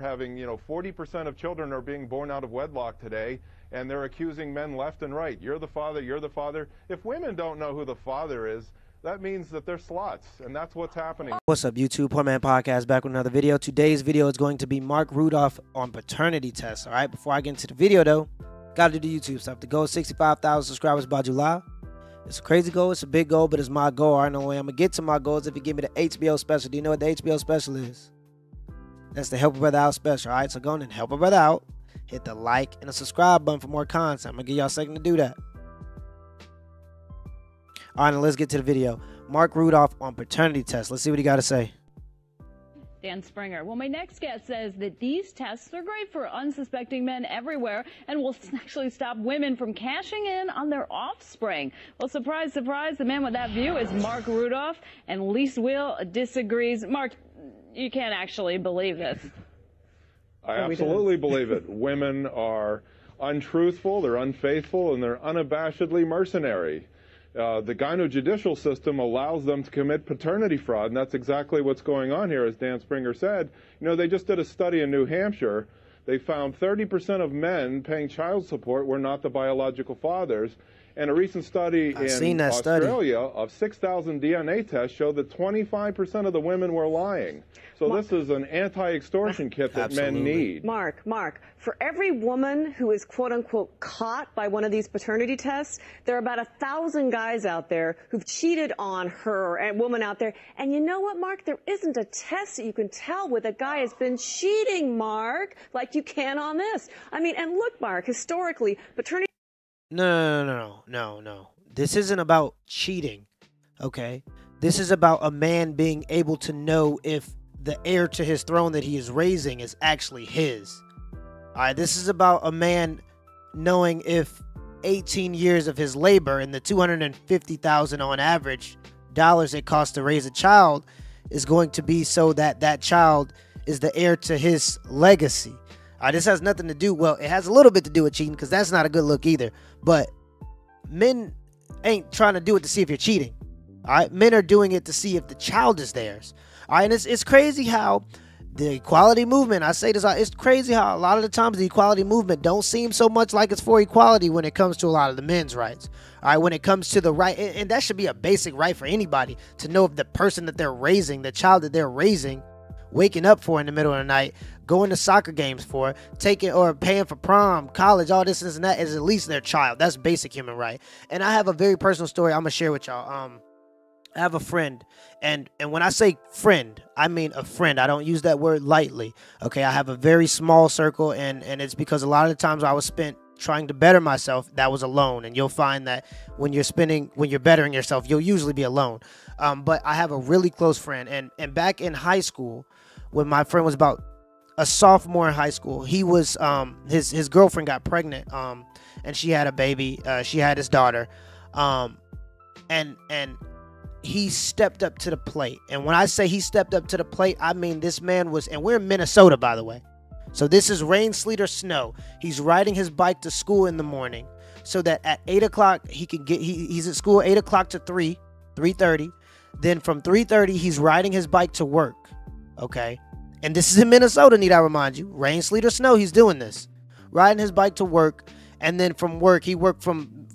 having, 40% of children are being born out of wedlock today, and they're accusing men left and right. You're the father, you're the father. If women don't know who the father is, that means that they're sluts, and that's what's happening. What's up, YouTube? Poor Man Podcast back with another video. Today's video is going to be Mark Rudolph on paternity tests. All right, before I get into the video, though, got to do the YouTube stuff. The goal is 65,000 subscribers by July. It's a crazy goal. It's a big goal, but it's my goal. I know the way I'm going to get to my goals if you give me the HBO special. Do you know what the HBO special is? That's the Help a Brother Out special. All right, so go on and help a brother out. Hit the like and the subscribe button for more content. I'm going to give y'all a second to do that. All right, now let's get to the video. Mark Rudolph on paternity tests. Let's see what he got to say. Dan Springer. Well, my next guest says that these tests are great for unsuspecting men everywhere and will actually stop women from cashing in on their offspring. Well, surprise, surprise, the man with that view is Mark Rudolph, and Lise Will disagrees. Mark, you can't actually believe this. I absolutely believe it. Women are untruthful, they're unfaithful, and they're unabashedly mercenary. The gyno-judicial system allows them to commit paternity fraud, and that's exactly what's going on here, as Dan Springer said. They just did a study in New Hampshire. They found 30% of men paying child support were not the biological fathers. And a recent study in Australia of 6,000 DNA tests showed that 25% of the women were lying. So this is an anti-extortion kit that men need. Mark, for every woman who is quote-unquote caught by one of these paternity tests, there are about 1,000 guys out there who've cheated on her, and woman out there. And you know what, Mark? There isn't a test that you can tell whether a guy has been cheating, Mark, like you can on this. I mean, and look, Mark, historically, paternity... No. This isn't about cheating, okay? This is about a man being able to know if the heir to his throne that he is raising is actually his. All right, this is about a man knowing if 18 years of his labor and the $250,000 on average dollars it costs to raise a child is going to be so that that child is the heir to his legacy. This has nothing to do, well, it has a little bit to do with cheating because that's not a good look either. But men ain't trying to do it to see if you're cheating. All right, men are doing it to see if the child is theirs. All right, and it's crazy how the equality movement, I say this, it's crazy how a lot of the times the equality movement don't seem so much like it's for equality when it comes to a lot of the men's rights. All right, when it comes to the right, and that should be a basic right for anybody to know if the person that they're raising, the child that they're raising, waking up for in the middle of the night, going to soccer games for, taking or paying for prom, college, all this and that is at least their child. That's basic human right. And I have a very personal story I'm gonna share with y'all. I have a friend, and when I say friend, I mean a friend. I don't use that word lightly. Okay, I have a very small circle, and it's because a lot of the times I was spent trying to better myself, that was alone. And you'll find that when you're bettering yourself, you'll usually be alone. But I have a really close friend, and back in high school, when my friend was about a sophomore in high school, he was his girlfriend got pregnant, and she had a baby. She had his daughter, and he stepped up to the plate. And when I say he stepped up to the plate, I mean this man was, and we're in Minnesota, by the way. So this is rain, sleet, or snow. He's riding his bike to school in the morning so that at 8 o'clock he can get, he's at school 8 o'clock to 3:30. Then from 3:30, he's riding his bike to work. Okay. And this is in Minnesota, need I remind you. Rain, sleet, or snow, he's doing this. Riding his bike to work. And then from work, he worked from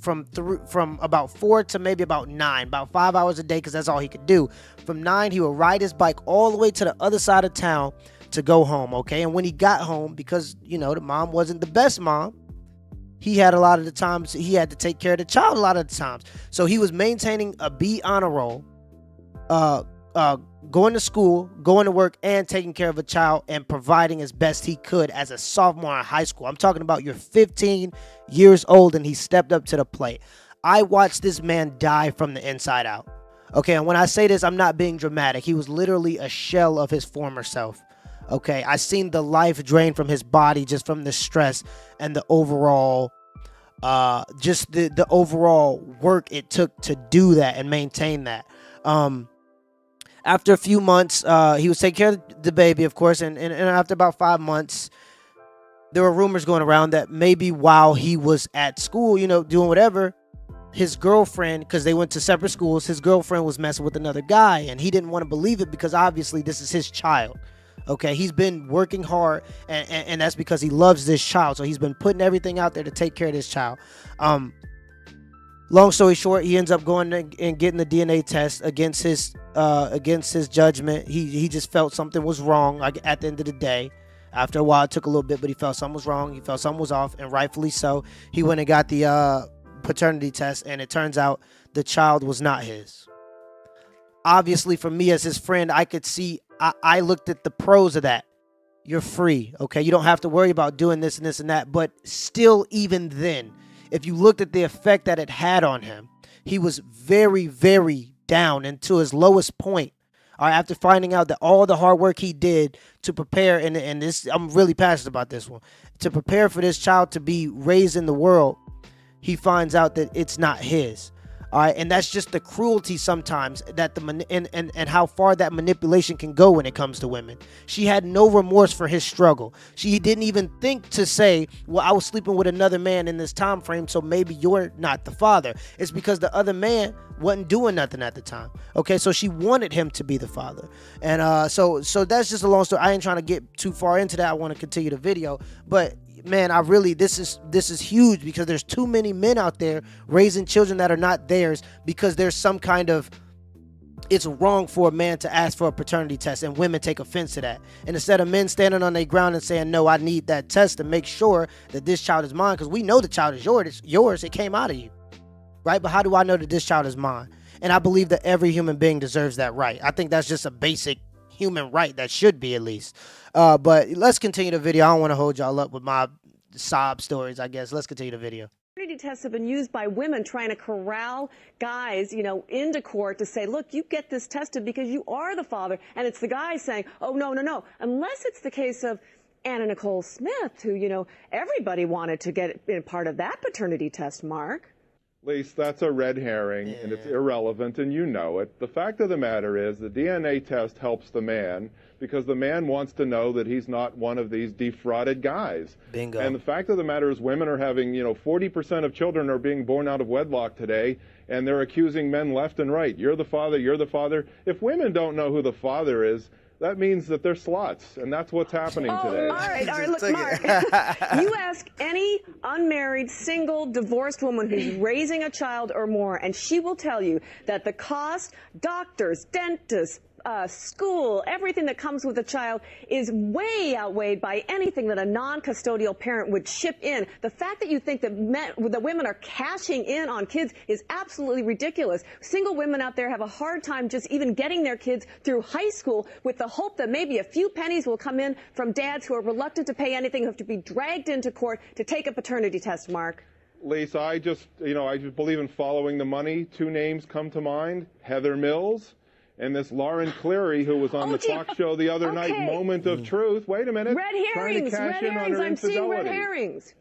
about 4 to maybe about 9, about 5 hours a day, because that's all he could do. From 9, he would ride his bike all the way to the other side of town to go home, okay? And when he got home, because, the mom wasn't the best mom, he had a lot of the times, he had to take care of the child a lot of the times. So he was maintaining a B honor roll, going to school, going to work, and taking care of a child and providing as best he could as a sophomore in high school. I'm talking about you're 15 years old and he stepped up to the plate. I watched this man die from the inside out. Okay, and when I say this, I'm not being dramatic. He was literally a shell of his former self. Okay, I seen the life drain from his body just from the stress and the overall, just the overall work it took to do that and maintain that. After a few months, he was taking care of the baby, of course, and after about 5 months, there were rumors going around that maybe while he was at school, doing whatever, his girlfriend, because they went to separate schools, his girlfriend was messing with another guy, and he didn't want to believe it because obviously this is his child. Okay, he's been working hard, and that's because he loves this child. So he's been putting everything out there to take care of this child. Long story short, he ends up going and getting the DNA test against his judgment. He just felt something was wrong. Like at the end of the day, after a while, it took a little bit, but he felt something was wrong. He felt something was off, and rightfully so. He went and got the paternity test, and it turns out the child was not his. Obviously, for me as his friend, I could see. I looked at the pros of that. You're free, okay? You don't have to worry about doing this and this and that. But still, even then, if you looked at the effect that it had on him, he was very, very down and to his lowest point. All right, after finding out that all the hard work he did to prepare, and this, I'm really passionate about this one, to prepare for this child to be raised in the world, he finds out that it's not his. All right, and that's just the cruelty sometimes that and how far that manipulation can go when it comes to women. She had no remorse for his struggle. She didn't even think to say, well, I was sleeping with another man in this time frame, so maybe you're not the father. It's because the other man wasn't doing nothing at the time. Okay, so she wanted him to be the father. And so that's just a long story. I ain't trying to get too far into that. I want to continue the video, but man, this is huge, because there's too many men out there raising children that are not theirs because there's some kind of, it's wrong for a man to ask for a paternity test, and women take offense to that. And instead of men standing on their ground and saying, no, I need that test to make sure that this child is mine, because we know the child is yours, it came out of you, right? But how do I know that this child is mine? And I believe that every human being deserves that right. I think that's just a basic human right, that should be, at least. But let's continue the video. I don't want to hold y'all up with my sob stories, I guess. Let's continue the video. Paternity tests have been used by women trying to corral guys, into court to say, look, you get this tested because you are the father. And it's the guy saying, oh, no, no, no. Unless it's the case of Anna Nicole Smith, who, everybody wanted to get part of that paternity test, Mark. Lise, that's a red herring, and it's irrelevant, and you know it. The fact of the matter is the DNA test helps the man because the man wants to know that he's not one of these defrauded guys. Bingo. And the fact of the matter is women are having, 40% of children are being born out of wedlock today, and they're accusing men left and right. You're the father, you're the father. If women don't know who the father is, that means that they're sluts, and that's what's happening today. All right, look, Mark, you ask any unmarried, single, divorced woman who's raising a child or more, and she will tell you that the cost, doctors, dentists, school, everything that comes with a child is way outweighed by anything that a non-custodial parent would chip in. The fact that you think that women are cashing in on kids is absolutely ridiculous. Single women out there have a hard time just even getting their kids through high school with the hope that maybe a few pennies will come in from dads who are reluctant to pay anything, who have to be dragged into court to take a paternity test, Mark. Lisa, I just believe in following the money. Two names come to mind: Heather Mills and this Lauren Cleary, who was on the talk show the other night, Moment of Truth. Wait a minute. Red herrings, red herrings. I'm seeing red herrings.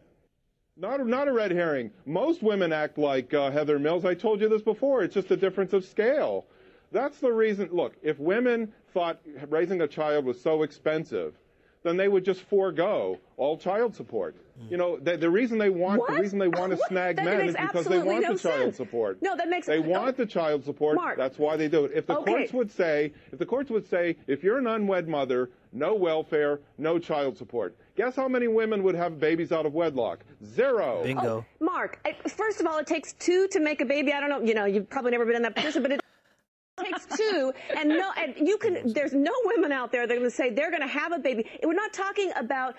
Not a red herring. Most women act like Heather Mills. I told you this before. It's just a difference of scale. That's the reason. Look, if women thought raising a child was so expensive, then they would just forego all child support. The reason they want to snag men is because they want the child support. No, that makes they want the child support. Mark, that's why they do it. If the courts would say, if you're an unwed mother, no welfare, no child support. Guess how many women would have babies out of wedlock? Zero. Bingo. Mark, first of all, it takes two to make a baby. I don't know. You've probably never been in that position, but it takes two, and there's no women out there that are going to say they're going to have a baby. We're not talking about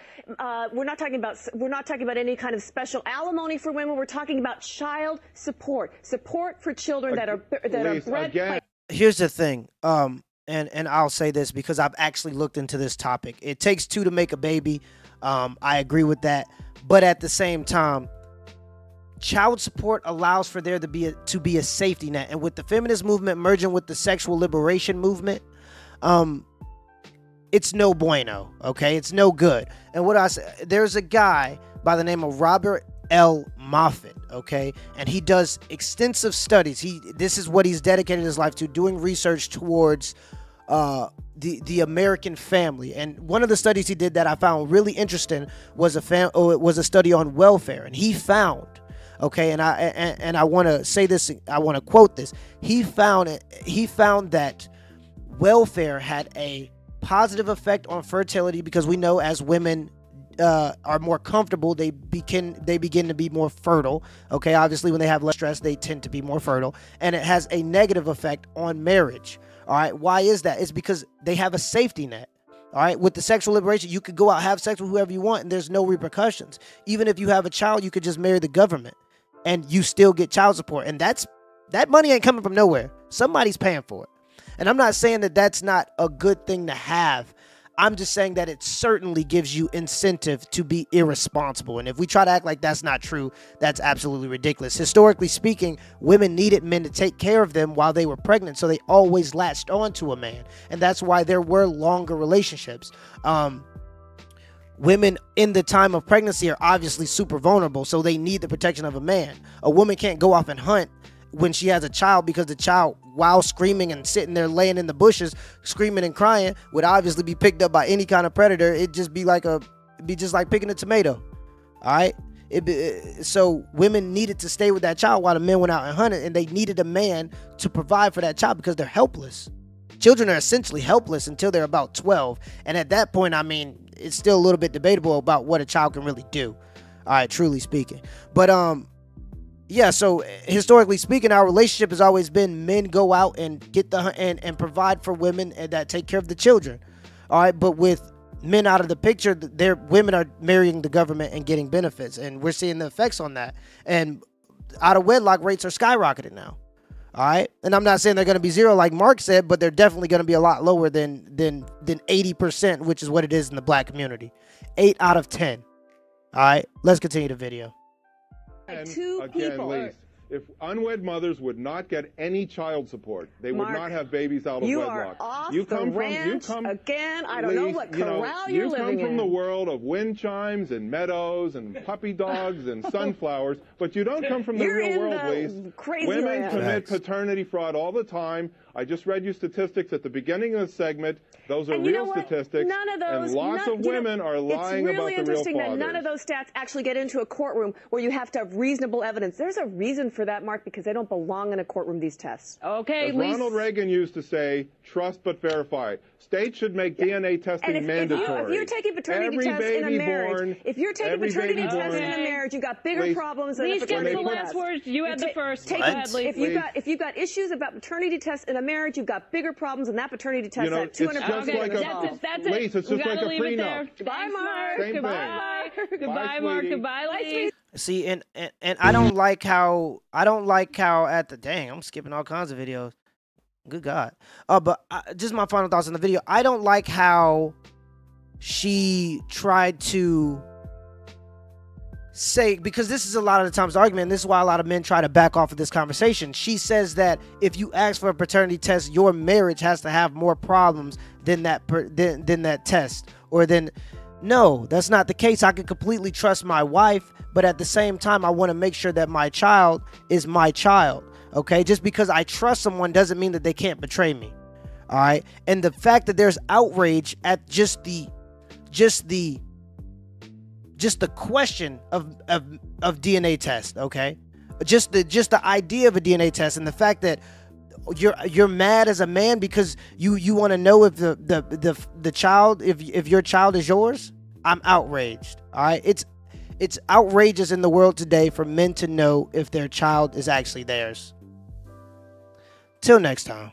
any kind of special alimony for women. We're talking about child support for children that are bred. Again. Here's the thing, and I'll say this because I've actually looked into this topic. It takes two to make a baby. I agree with that, but at the same time, child support allows for there to be a safety net. And with the feminist movement merging with the sexual liberation movement, it's no bueno, okay? It's no good. And there's a guy by the name of Robert L. Moffat, okay? And he does extensive studies. This is what he's dedicated his life to, doing research towards the American family. And one of the studies he did that I found really interesting was a study on welfare. And he found, okay, and I want to say this, I want to quote this. He found that welfare had a positive effect on fertility, because we know as women are more comfortable, they begin to be more fertile. Okay, obviously when they have less stress, they tend to be more fertile, and it has a negative effect on marriage. All right, why is that? It's because they have a safety net. All right, with the sexual liberation, you could go out, have sex with whoever you want, and there's no repercussions. Even if you have a child, you could just marry the government, and you still get child support, and that money ain't coming from nowhere. Somebody's paying for it. And I'm not saying that that's not a good thing to have. I'm just saying that it certainly gives you incentive to be irresponsible. And if we try to act like that's not true, that's absolutely ridiculous. Historically speaking, women needed men to take care of them while they were pregnant, so they always latched onto a man. And that's why there were longer relationships. Women in the time of pregnancy are obviously super vulnerable, so they need the protection of a man. A woman can't go off and hunt when she has a child, because the child, while screaming and sitting there laying in the bushes screaming and crying, would obviously be picked up by any kind of predator. It'd just be like picking a tomato. All right, so women needed to stay with that child while the men went out and hunted, and they needed a man to provide for that child because they're helpless. Children are essentially helpless until they're about 12, and at that point, I mean, it's still a little bit debatable about what a child can really do. All right, truly speaking. But yeah, so historically speaking, our relationship has always been men go out and get and provide for women and that take care of the children. All right, but with men out of the picture, women are marrying the government and getting benefits, and we're seeing the effects on that. And out of wedlock rates are skyrocketing now. All right, and I'm not saying they're going to be zero like Mark said, but they're definitely going to be a lot lower than 80%, which is what it is in the black community. 8 out of 10. All right, let's continue the video. And again, Lise, if unwed mothers would not get any child support, they would not have babies out of wedlock. You are off the ranch again. I don't know what corral you're living in. You come from the world of wind chimes and meadows and puppy dogs and sunflowers, but you don't come from the real world, Lise. Women commit paternity fraud all the time. I just read you statistics at the beginning of the segment. Those are real statistics. None of those. And lots of women are lying about the real fathers. It's really interesting that none of those stats actually get into a courtroom where you have to have reasonable evidence. There's a reason for that, Mark, because they don't belong in a courtroom, these tests. Okay, As Ronald Reagan used to say, trust but verify. States should make DNA testing mandatory. If you're taking paternity tests in a marriage, you've got bigger problems than a paternity test. Lise, get the last words. You had the first. Go ahead, Lise. If you've got issues about paternity tests in a marriage, you've got bigger problems than that paternity test. That's it. Lise, it's just like a prenup. Goodbye, Mark. Goodbye, Mark. Goodbye, Lise. See, and I don't like how at the dang, I'm skipping all kinds of videos. Good God. But just my final thoughts on the video. I don't like how she tried to say, because this is a lot of the times the argument, and this is why a lot of men try to back off of this conversation. She says that if you ask for a paternity test, your marriage has to have more problems than that test. No, that's not the case. I can completely trust my wife, but at the same time, I want to make sure that my child is my child. Okay, just because I trust someone doesn't mean that they can't betray me. All right, and the fact that there's outrage at just the question of DNA test. Okay, just the idea of a DNA test, and the fact that you're mad as a man because you want to know if the child, if your child is yours. I'm outraged. All right, it's outrageous in the world today for men to know if their child is actually theirs. Till next time.